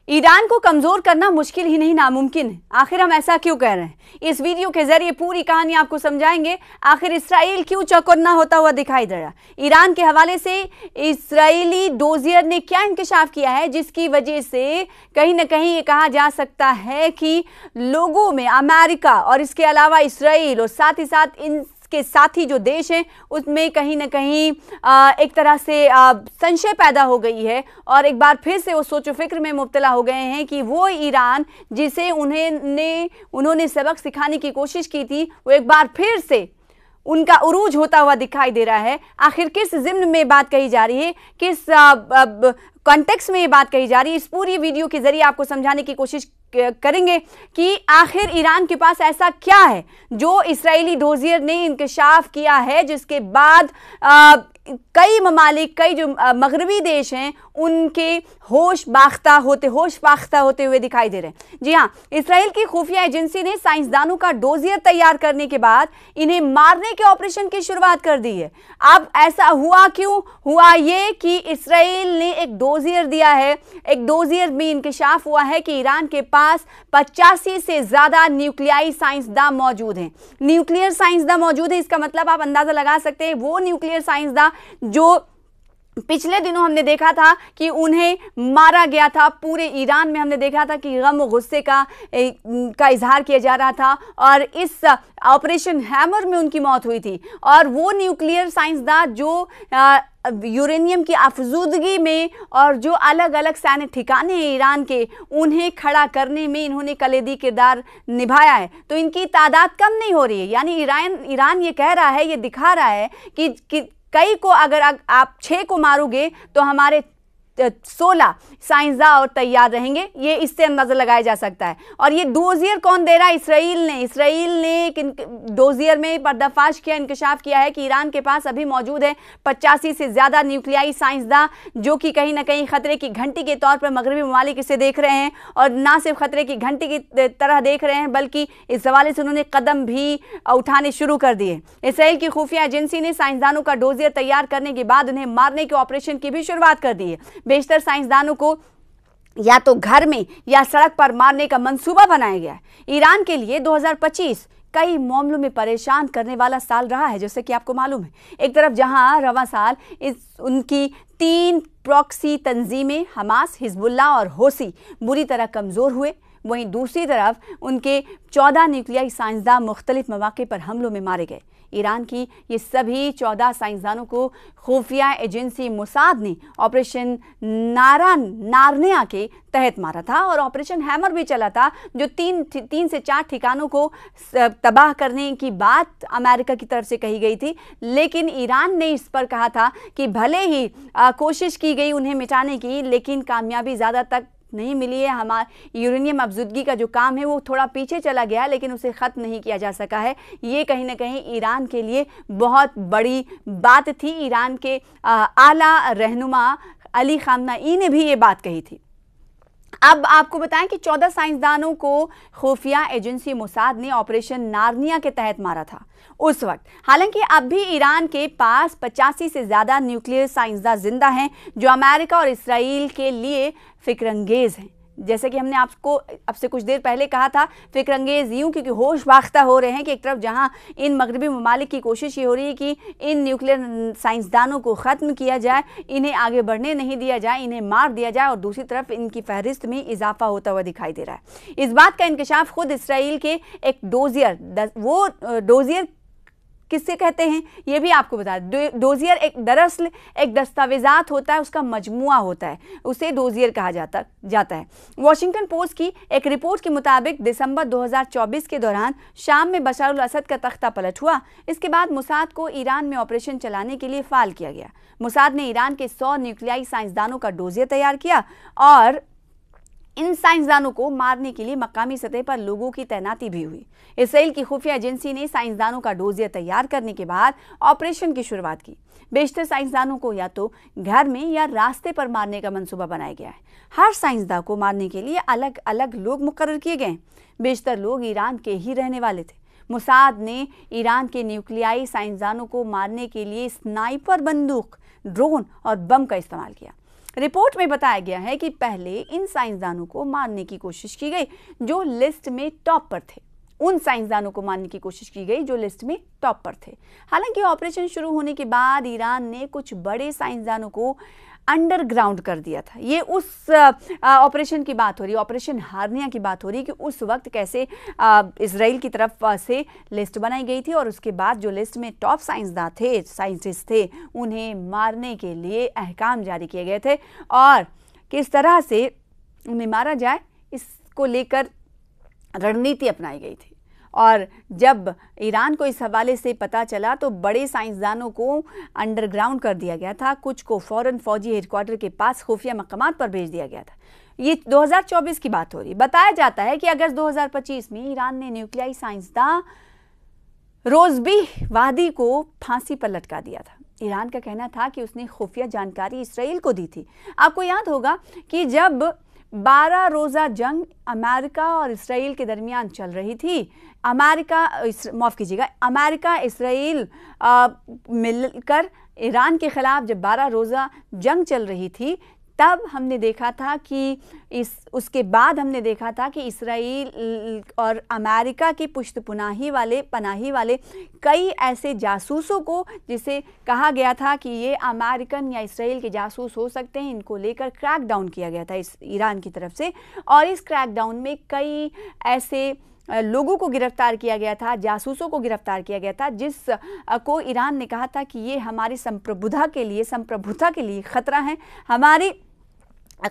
Iran को कमजोर करना मुश्किल ही नहीं नामुमकिन है। आखिर हम ऐसा क्यों कह रहे हैं? इस वीडियो के जरिए पूरी कहानी आपको समझाएंगे। आखिर इसराइल क्यों चौकन्ना होता हुआ दिखाई दे रहा है? ईरान के हवाले से इसराइली डोजियर ने क्या इंकशाफ किया है जिसकी वजह से कहीं ना कहीं ये कहा जा सकता है कि लोगों में अमेरिका और इसके अलावा इसराइल और साथ ही साथ इन के साथी जो देश हैं उसमें कहीं ना कहीं एक तरह से संशय पैदा हो गई है और एक बार फिर से वो सोचो फिक्र में मुब्तला हो गए हैं कि वो ईरान जिसे उन्होंने सबक सिखाने की कोशिश की थी वो एक बार फिर से उनका उरूज होता हुआ दिखाई दे रहा है। आखिर किस ज़िम्न में बात कही जा रही है, किस कॉन्टेक्स्ट में ये बात कही जा रही है, इस पूरी वीडियो के जरिए आपको समझाने की कोशिश करेंगे कि आखिर ईरान के पास ऐसा क्या है जो इसराइली डोजियर ने इंकशाफ किया है जिसके बाद कई ममालिक, कई जो मगरबी देश हैं उनके होश बाख्ता होते हुए दिखाई दे रहे हैं। जी हाँ, इसराइल की खुफिया एजेंसी ने साइंसदानों का डोजियर तैयार करने के बाद इन्हें मारने के ऑपरेशन की शुरुआत कर दी है। अब ऐसा हुआ क्यों? हुआ ये कि इसराइल ने एक डोजियर दिया है। एक डोजियर में इंकशाफ हुआ है कि ईरान के पास 85 से ज्यादा न्यूक्लियाई साइंसदान मौजूद हैं। न्यूक्लियर साइंसदान मौजूद है, इसका मतलब आप अंदाजा लगा सकते हैं वो न्यूक्लियर साइंसदान जो पिछले दिनों हमने देखा था कि उन्हें मारा गया था। पूरे ईरान में हमने देखा था कि गम और गुस्से का इजहार किया जा रहा था और इस ऑपरेशन हैमर में उनकी मौत हुई थी। और वो न्यूक्लियर साइंसदान जो यूरेनियम की आफजूदगी में और जो अलग अलग सैन्य ठिकाने हैं ईरान के, उन्हें खड़ा करने में इन्होंने कलीदी किरदार निभाया है। तो इनकी तादाद कम नहीं हो रही है। यानी ईरान ये कह रहा है, ये दिखा रहा है कि कई को अगर आप 6 को मारोगे तो हमारे 16 साइंसदान और तैयार रहेंगे। ये इससे अंदाजा लगाया जा सकता है। और ये डोजियर कौन दे रहा है? इसराइल ने डोजियर में पर्दाफाश किया, इंकशाफ किया है कि ईरान के पास अभी मौजूद है 85 से ज्यादा न्यूक्लियाई साइंसदान जो कि कहीं ना कहीं खतरे की घंटी के तौर पर मगरबी ममालिक इसे देख रहे हैं। और ना सिर्फ खतरे की घंटी की तरह देख रहे हैं बल्कि इस हवाले से उन्होंने कदम भी उठाने शुरू कर दिए। इसराइल की खुफिया एजेंसी ने साइंसदानों का डोजियर तैयार करने के बाद उन्हें मारने के ऑपरेशन की भी शुरुआत कर दी है। बेशतर साइंसदानों को या तो घर में या सड़क पर मारने का मंसूबा बनाया गया है। ईरान के लिए 2025 कई मामलों में परेशान करने वाला साल रहा है। जैसे कि आपको मालूम है, एक तरफ जहां रवां साल उनकी 3 प्रॉक्सी तंजीमें हमास, हिजबुल्लाह और होसी बुरी तरह कमज़ोर हुए, वहीं दूसरी तरफ उनके 14 न्यूक्लियाई साइंसदान मुख्तलिफ मौके पर हमलों में मारे गए। ईरान की ये सभी 14 साइंसदानों को खुफिया एजेंसी मोसाद ने ऑपरेशन नारनिया के तहत मारा था और ऑपरेशन हैमर भी चला था जो 3 से 4 ठिकानों को तबाह करने की बात अमेरिका की तरफ से कही गई थी। लेकिन ईरान ने इस पर कहा था कि भले ही कोशिश की गई उन्हें मिटाने की, लेकिन कामयाबी ज़्यादा तक नहीं मिली है। हमारा यूरेनियम अफजूदगी का जो काम है वो थोड़ा पीछे चला गया, लेकिन उसे ख़त्म नहीं किया जा सका है। ये कहीं ना कहीं ईरान के लिए बहुत बड़ी बात थी। ईरान के आला रहनुमा अली खामनेई ने भी ये बात कही थी। अब आपको बताएं कि 14 साइंसदानों को खुफिया एजेंसी मोसाद ने ऑपरेशन नारनिया के तहत मारा था उस वक्त। हालांकि अब भी ईरान के पास 85 से ज़्यादा न्यूक्लियर साइंसदान जिंदा हैं जो अमेरिका और इसराइल के लिए फिक्रंगेज हैं। जैसे कि हमने आपको अब से कुछ देर पहले कहा था, फिक्रंगेज यूं क्योंकि होश बाख्ता हो रहे हैं कि एक तरफ जहां इन मगरबी ममालिक की कोशिश ये हो रही है कि इन न्यूक्लियर साइंसदानों को ख़त्म किया जाए, इन्हें आगे बढ़ने नहीं दिया जाए, इन्हें मार दिया जाए, और दूसरी तरफ इनकी फहरिस्त में इजाफा होता हुआ दिखाई दे रहा है। इस बात का इंकशाफ खुद इसराइल के एक डोजियर किससे कहते हैं ये भी आपको बता दें। डोजियर दरअसल एक दस्तावेजात होता है, उसका मजमुआ होता है, उसे डोजियर कहा जाता है। वॉशिंगटन पोस्ट की एक रिपोर्ट के मुताबिक दिसंबर 2024 के दौरान शाम में बशर अल असद का तख्ता पलट हुआ। इसके बाद मोसाद को ईरान में ऑपरेशन चलाने के लिए फाल किया गया। मोसाद ने ईरान के 100 न्यूक्लियाई साइंसदानों का डोजियर तैयार किया और इन साइंसदानों को मारने के लिए मकामी सतह पर लोगों की तैनाती भी हुई। इसराइल की खुफिया एजेंसी ने साइंसदानों का डोजियर तैयार करने के बाद ऑपरेशन की शुरुआत की। बेशतर साइंसदानों को या तो घर में या रास्ते पर मारने का मंसूबा बनाया गया है। हर साइंसदान को मारने के लिए अलग अलग लोग मुकर्रर किए गए। बेशतर लोग ईरान के ही रहने वाले थे। मोसाद ने ईरान के न्यूक्लियाई साइंसदानों को मारने के लिए स्नाइपर बंदूक, ड्रोन और बम का इस्तेमाल किया। रिपोर्ट में बताया गया है कि पहले इन साइंसदानों को मारने की कोशिश की गई जो लिस्ट में टॉप पर थे। उन साइंसदानों को मारने की कोशिश की गई जो लिस्ट में टॉप पर थे। हालांकि ऑपरेशन शुरू होने के बाद ईरान ने कुछ बड़े साइंसदानों को अंडरग्राउंड कर दिया था। ये उस ऑपरेशन की बात हो रही है, ऑपरेशन हार्निया की बात हो रही है कि उस वक्त कैसे इजराइल की तरफ से लिस्ट बनाई गई थी और उसके बाद जो लिस्ट में टॉप साइंटिस्ट थे उन्हें मारने के लिए अहकाम जारी किए गए थे और किस तरह से उन्हें मारा जाए इसको लेकर रणनीति अपनाई गई थी। और जब ईरान को इस हवाले से पता चला तो बड़े साइंसदानों को अंडरग्राउंड कर दिया गया था, कुछ को फौरन फौजी हेडक्वार्टर के पास खुफिया मकामात पर भेज दिया गया था। ये 2024 की बात हो रही। बताया जाता है कि अगस्त 2025 में ईरान ने न्यूक्लियाई साइंसदान रोज़बी वादी को फांसी पर लटका दिया था। ईरान का कहना था कि उसने खुफिया जानकारी इसराइल को दी थी। आपको याद होगा कि जब 12 रोज़ा जंग अमेरिका और इसराइल के दरमियान चल रही थी, अमेरिका इसराइल मिलकर ईरान के खिलाफ जब 12 रोज़ा जंग चल रही थी, तब हमने देखा था कि उसके बाद हमने देखा था कि इसराइल और अमेरिका की पनाही वाले कई ऐसे जासूसों को, जिसे कहा गया था कि ये अमेरिकन या इसराइल के जासूस हो सकते हैं, इनको लेकर क्रैकडाउन किया गया था इस ईरान की तरफ से। और इस क्रैकडाउन में कई ऐसे लोगों को गिरफ्तार किया गया था, जासूसों को गिरफ्तार किया गया था, जिस को ईरान ने कहा था कि ये हमारी संप्रभुता के लिए खतरा है, हमारी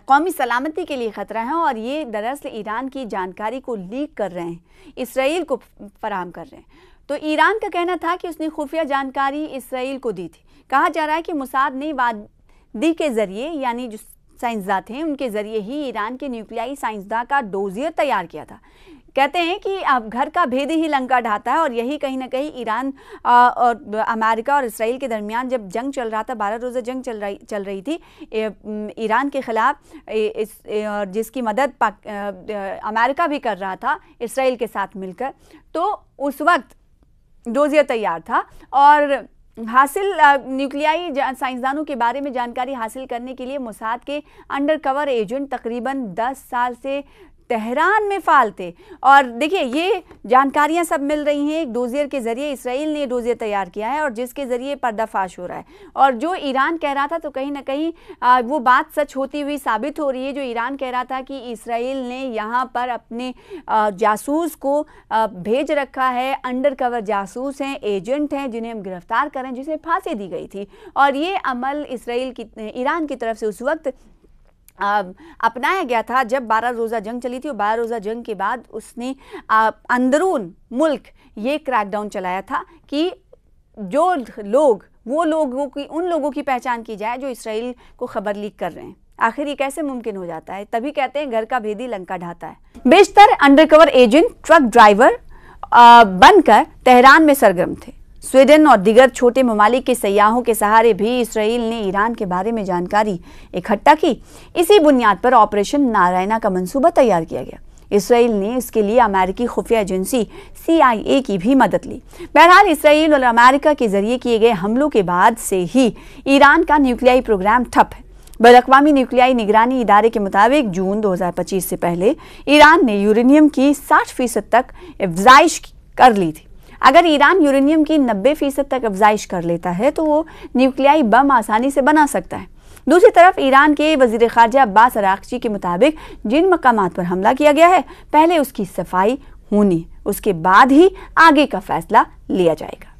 कौमी सलामती के लिए खतरा है और ये दरअसल ईरान की जानकारी को लीक कर रहे हैं, इसराइल को फराहम कर रहे हैं। तो ईरान का कहना था कि उसने खुफिया जानकारी इसराइल को दी थी। कहा जा रहा है कि मोसाद ने वादी के जरिए, यानी जो साइंसदान थे उनके जरिए ही ईरान के न्यूक्लियाई साइंसदान का डोजियर तैयार किया था। कहते हैं कि अब घर का भेद ही लंका ढाता है और यही कहीं ना कहीं ईरान और अमेरिका और इसराइल के दरमियान जब जंग चल रहा था, 12 रोज़ा जंग चल रही थी ईरान के ख़िलाफ़, जिसकी मदद अमेरिका भी कर रहा था इसराइल के साथ मिलकर, तो उस वक्त डोजियर तैयार था और न्यूक्लियाई साइंसदानों के बारे में जानकारी हासिल करने के लिए मोसाद के अंडरकवर एजेंट तकरीबन 10 साल से तेहरान में फाल थे। और देखिए ये जानकारियां सब मिल रही हैं एक डोजियर के जरिए। इसराइल ने डोजियर तैयार किया है और जिसके जरिए पर्दाफाश हो रहा है, और जो ईरान कह रहा था तो कहीं ना कहीं वो बात सच होती हुई साबित हो रही है। जो ईरान कह रहा था कि इसराइल ने यहाँ पर अपने जासूस को भेज रखा है, अंडरकवर जासूस हैं, एजेंट हैं, जिन्हें हम गिरफ्तार करें, जिसे फांसी दी गई थी। और ये अमल ईरान की तरफ से उस वक्त अपनाया गया था जब 12 रोज़ा जंग चली थी। और 12 रोज़ा जंग के बाद उसने अंदरून मुल्क ये क्रैकडाउन चलाया था कि उन लोगों की पहचान की जाए जो इसराइल को खबर लीक कर रहे हैं। आखिर ये कैसे मुमकिन हो जाता है? तभी कहते हैं घर का भेदी लंका ढाता है। बेशतर अंडरकवर एजेंट ट्रक ड्राइवर बनकर तेहरान में सरगर्म थे। स्वीडन और दीगर छोटे ममालिक के सयाहों के सहारे भी इसराइल ने ईरान के बारे में जानकारी इकट्ठा की। इसी बुनियाद पर ऑपरेशन नारायणा का मंसूबा तैयार किया गया। इसराइल ने इसके लिए अमेरिकी खुफिया एजेंसी CIA की भी मदद ली। बहरहाल इसराइल और अमेरिका के जरिए किए गए हमलों के बाद से ही ईरान का न्यूक्लियाई प्रोग्राम ठप है। बैनुल-अक़वामी न्यूक्लियाई निगरानी इदारे के मुताबिक जून 2025 से पहले ईरान ने यूरेनियम की 60% तक अफ़ज़ाइश कर ली थी। अगर ईरान यूरेनियम की 90% तक अफ़ज़ाइश कर लेता है तो वो न्यूक्लियाई बम आसानी से बना सकता है। दूसरी तरफ ईरान के वज़ीर ख़ारजा अब्बास अराग़ची के मुताबिक जिन मकामात पर हमला किया गया है, पहले उसकी सफाई होनी, उसके बाद ही आगे का फैसला लिया जाएगा।